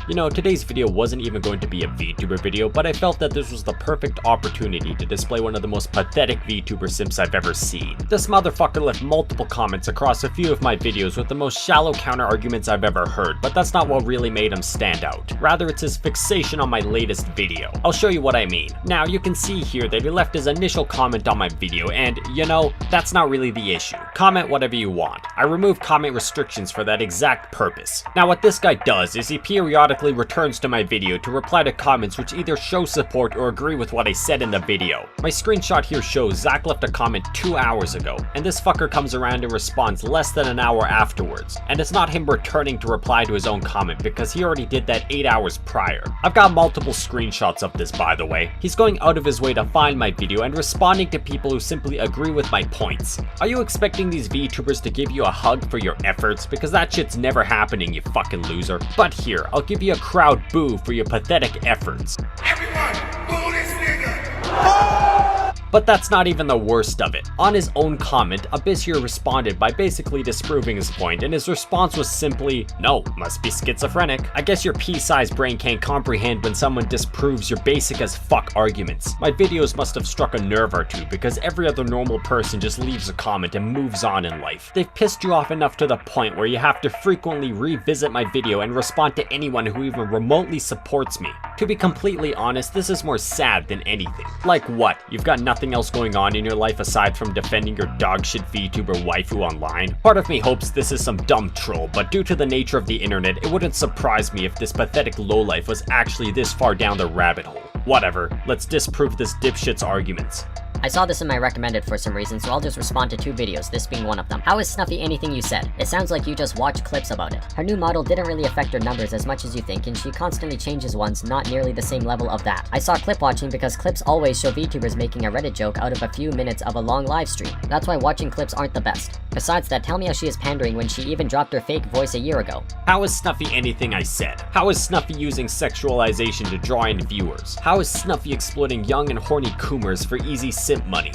You know, today's video wasn't even going to be a VTuber video, but I felt that this was the perfect opportunity to display one of the most pathetic VTuber simps I've ever seen. This motherfucker left multiple comments across a few of my videos with the most shallow counter arguments I've ever heard, but that's not what really made him stand out. Rather, it's his fixation on my latest video. I'll show you what I mean. Now, you can see here that he left his initial comment on my video, and, you know, that's not really the issue. Comment whatever you want. I remove comment restrictions for that exact purpose. Now, what this guy does is he periodically returns to my video to reply to comments which either show support or agree with what I said in the video. My screenshot here shows Zach left a comment 2 hours ago, and this fucker comes around and responds less than an hour afterwards. And it's not him returning to reply to his own comment because he already did that 8 hours prior. I've got multiple screenshots of this, by the way. He's going out of his way to find my video and responding to people who simply agree with my points. Are you expecting these VTubers to give you a hug for your efforts? Because that shit's never happening, you fucking loser. But here, I'll give you a crowd boo for your pathetic efforts. Everyone, boo this nigga! But that's not even the worst of it. On his own comment, Abyss here responded by basically disproving his point, and his response was simply, no, must be schizophrenic. I guess your pea-sized brain can't comprehend when someone disproves your basic as fuck arguments. My videos must have struck a nerve or two, because every other normal person just leaves a comment and moves on in life. They've pissed you off enough to the point where you have to frequently revisit my video and respond to anyone who even remotely supports me. To be completely honest, this is more sad than anything. Like what? You've got nothing else going on in your life aside from defending your dogshit VTuber waifu online? Part of me hopes this is some dumb troll, but due to the nature of the internet, it wouldn't surprise me if this pathetic lowlife was actually this far down the rabbit hole. Whatever, let's disprove this dipshit's arguments. I saw this in my recommended for some reason, so I'll just respond to 2 videos, this being one of them. How is Snuffy anything you said? It sounds like you just watched clips about it. Her new model didn't really affect her numbers as much as you think, and she constantly changes ones, not nearly the same level of that. I saw clip watching because clips always show VTubers making a Reddit joke out of a few minutes of a long live stream. That's why watching clips aren't the best. Besides that, tell me how she is pandering when she even dropped her fake voice a year ago. How is Snuffy anything I said? How is Snuffy using sexualization to draw in viewers? How is Snuffy exploiting young and horny coomers for easy simp money?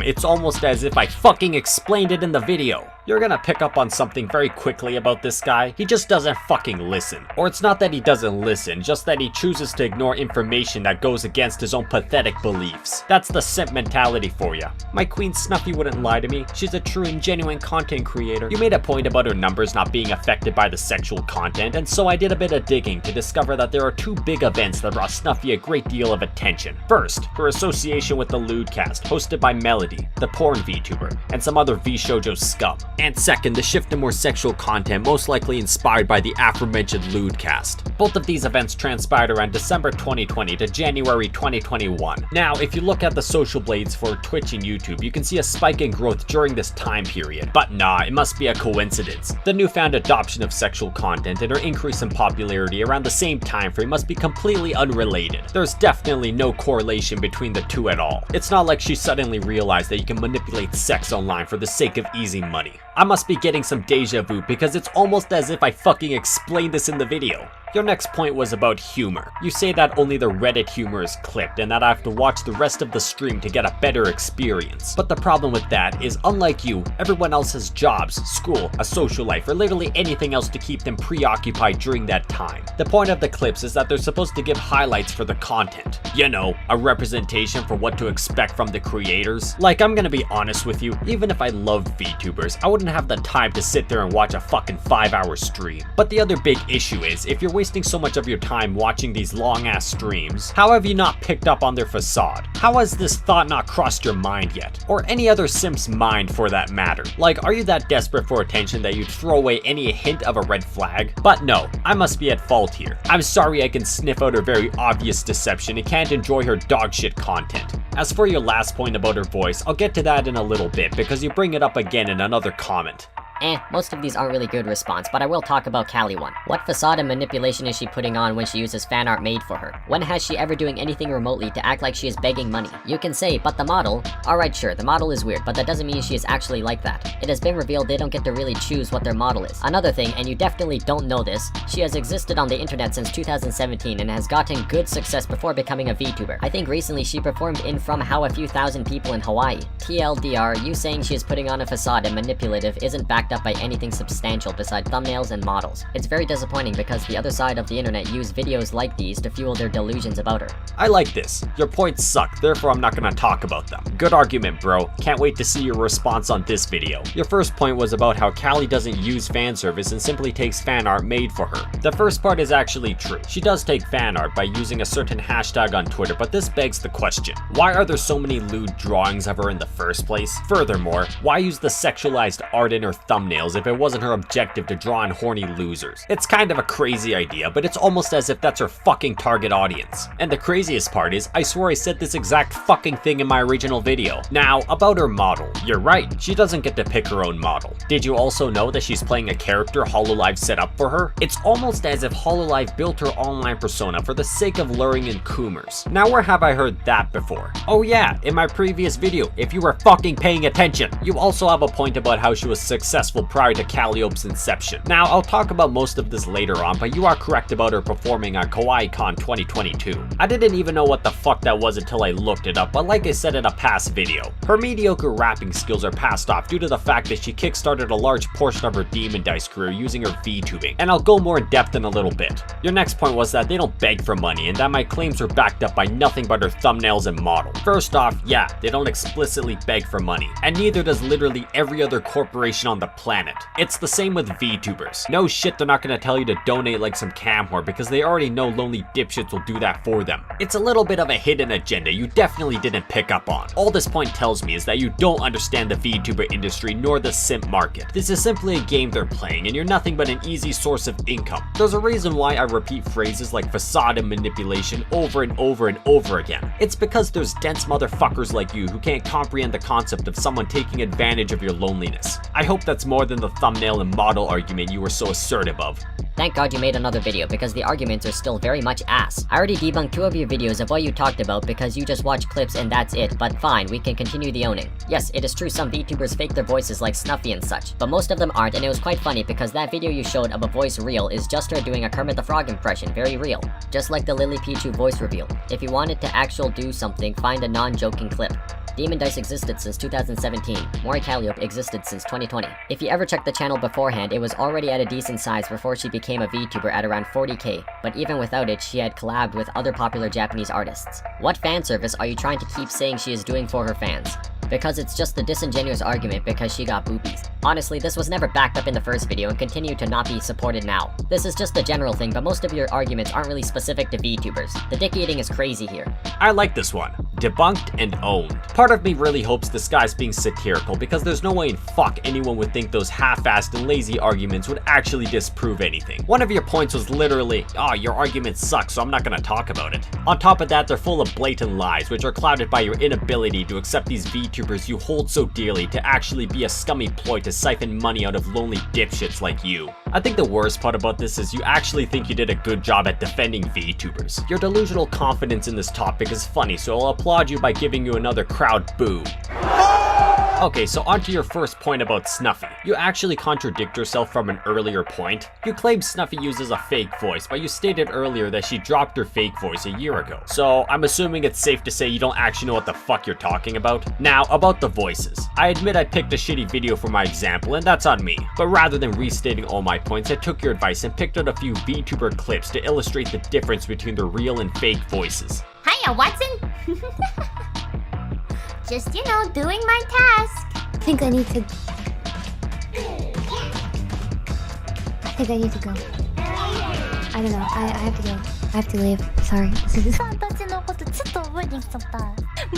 It's almost as if I fucking explained it in the video. You're gonna pick up on something very quickly about this guy. He just doesn't fucking listen. Or it's not that he doesn't listen, just that he chooses to ignore information that goes against his own pathetic beliefs. That's the simp mentality for ya. My queen Snuffy wouldn't lie to me. She's a true and genuine content creator. You made a point about her numbers not being affected by the sexual content, and so I did a bit of digging to discover that there are 2 big events that brought Snuffy a great deal of attention. First, her association with the Lewdcast, hosted by Melody, the porn VTuber, and some other VShojo scum. And second, the shift to more sexual content, most likely inspired by the aforementioned Lewdcast. Both of these events transpired around December 2020 to January 2021. Now, if you look at the social blades for Twitch and YouTube, you can see a spike in growth during this time period. But nah, it must be a coincidence. The newfound adoption of sexual content and her increase in popularity around the same time frame must be completely unrelated. There's definitely no correlation between the two at all. It's not like she suddenly realized that you can manipulate sex online for the sake of easy money. I must be getting some deja vu because it's almost as if I fucking explained this in the video. Your next point was about humor. You say that only the Reddit humor is clipped and that I have to watch the rest of the stream to get a better experience. But the problem with that is, unlike you, everyone else has jobs, school, a social life, or literally anything else to keep them preoccupied during that time. The point of the clips is that they're supposed to give highlights for the content. You know, a representation for what to expect from the creators. Like, I'm gonna be honest with you, even if I loved VTubers, I wouldn't have the time to sit there and watch a fucking 5-hour stream. But the other big issue is, if you're wasting so much of your time watching these long-ass streams, how have you not picked up on their facade? How has this thought not crossed your mind yet? Or any other simp's mind for that matter? Like, are you that desperate for attention that you'd throw away any hint of a red flag? But no, I must be at fault here. I'm sorry I can sniff out her very obvious deception and can't enjoy her dogshit content. As for your last point about her voice, I'll get to that in a little bit because you bring it up again in another comment. Most of these aren't really good response, but I will talk about Callie one. What facade and manipulation is she putting on when she uses fan art made for her? When has she ever doing anything remotely to act like she is begging money? You can say, but the model? Alright, sure, the model is weird, but that doesn't mean she is actually like that. It has been revealed they don't get to really choose what their model is. Another thing, and you definitely don't know this, she has existed on the internet since 2017 and has gotten good success before becoming a VTuber. I think recently she performed in From How a few thousand people in Hawaii. TLDR, you saying she is putting on a facade and manipulative isn't backed backed up by anything substantial beside thumbnails and models. It's very disappointing because the other side of the internet use videos like these to fuel their delusions about her. I like this. Your points suck, therefore I'm not gonna talk about them. Good argument, bro. Can't wait to see your response on this video. Your first point was about how Callie doesn't use fan service and simply takes fan art made for her. The first part is actually true. She does take fan art by using a certain hashtag on Twitter, but this begs the question, why are there so many lewd drawings of her in the first place? Furthermore, why use the sexualized art in her thumbnails if it wasn't her objective to draw on horny losers? It's kind of a crazy idea, but it's almost as if that's her fucking target audience. And the craziest part is, I swear I said this exact fucking thing in my original video. Now, about her model. You're right, she doesn't get to pick her own model. Did you also know that she's playing a character Hololive set up for her? It's almost as if Hololive built her online persona for the sake of luring in coomers. Now where have I heard that before? Oh yeah, in my previous video, if you were fucking paying attention. You also have a point about how she was successful prior to Calliope's inception. Now, I'll talk about most of this later on, but you are correct about her performing on KawaiiCon 2022. I didn't even know what the fuck that was until I looked it up, but like I said in a past video, her mediocre rapping skills are passed off due to the fact that she kickstarted a large portion of her Demon Dice career using her VTubing, and I'll go more in depth in a little bit. Your next point was that they don't beg for money, and that my claims are backed up by nothing but her thumbnails and model. First off, yeah, they don't explicitly beg for money, and neither does literally every other corporation on the planet. It's the same with VTubers. No shit, they're not gonna tell you to donate like some cam whore because they already know lonely dipshits will do that for them. It's a little bit of a hidden agenda you definitely didn't pick up on. All this point tells me is that you don't understand the VTuber industry nor the simp market. This is simply a game they're playing and you're nothing but an easy source of income. There's a reason why I repeat phrases like facade and manipulation over and over and over again. It's because there's dense motherfuckers like you who can't comprehend the concept of someone taking advantage of your loneliness. I hope that's more than the thumbnail and model argument you were so assertive of. Thank God you made another video because the arguments are still very much ass. I already debunked 2 of your videos of what you talked about because you just watch clips and that's it, but fine, we can continue the owning. Yes, it is true some VTubers fake their voices like Snuffy and such, but most of them aren't, and it was quite funny because that video you showed of a voice reel is just her doing a Kermit the Frog impression, very real. Just like the Lily Pichu voice reveal. If you wanted to actual do something, find a non-joking clip. Demon Dice existed since 2017, Mori Calliope existed since 2020. If you ever checked the channel beforehand, it was already at a decent size before she became a VTuber at around 40k, but even without it, she had collabed with other popular Japanese artists. What fan service are you trying to keep saying she is doing for her fans? Because it's just a disingenuous argument because she got boobies. Honestly, this was never backed up in the first video and continued to not be supported now. This is just a general thing, but most of your arguments aren't really specific to VTubers. The dick eating is crazy here. I like this one. Debunked and owned. Part of me really hopes this guy's being satirical because there's no way in fuck anyone would think those half-assed and lazy arguments would actually disprove anything. One of your points was literally, oh, your arguments suck, so I'm not gonna talk about it. On top of that, they're full of blatant lies, which are clouded by your inability to accept these VTubers you hold so dearly to actually be a scummy ploy to siphon money out of lonely dipshits like you. I think the worst part about this is you actually think you did a good job at defending VTubers. Your delusional confidence in this topic is funny, so I'll applaud you by giving you another crowd boo. Okay, so on to your first point about Snuffy. You actually contradict yourself from an earlier point. You claim Snuffy uses a fake voice, but you stated earlier that she dropped her fake voice a year ago. So I'm assuming it's safe to say you don't actually know what the fuck you're talking about. Now, about the voices. I admit I picked a shitty video for my example, and that's on me. But rather than restating all my points, I took your advice and picked out a few VTuber clips to illustrate the difference between the real and fake voices. Hiya, Watson! Just, doing my task. I think I need to go. I don't know. I have to go. I have to leave. Sorry. さんたちのことちょっと覚えてきちゃった。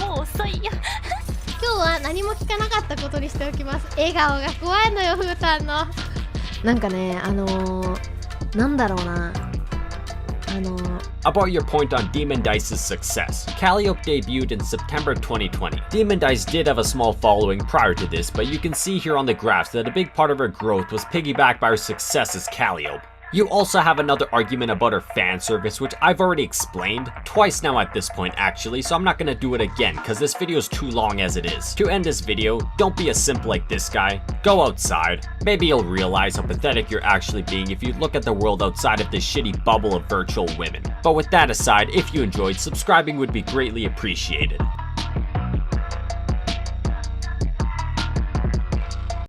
もう遅いよ。今日は何も聞かなかったことにしておきます。笑顔が怖いのよ、ふーたんの。なんかね、なんだろうな。About your point on Demon Dice's success. Calliope debuted in September 2020. Demon Dice did have a small following prior to this, but you can see here on the graphs that a big part of her growth was piggybacked by her success as Calliope. You also have another argument about her fan service, which I've already explained twice now at this point actually, so I'm not gonna do it again because this video is too long as it is. To end this video, don't be a simp like this guy. Go outside. Maybe you'll realize how pathetic you're actually being if you look at the world outside of this shitty bubble of virtual women. But with that aside, if you enjoyed, subscribing would be greatly appreciated.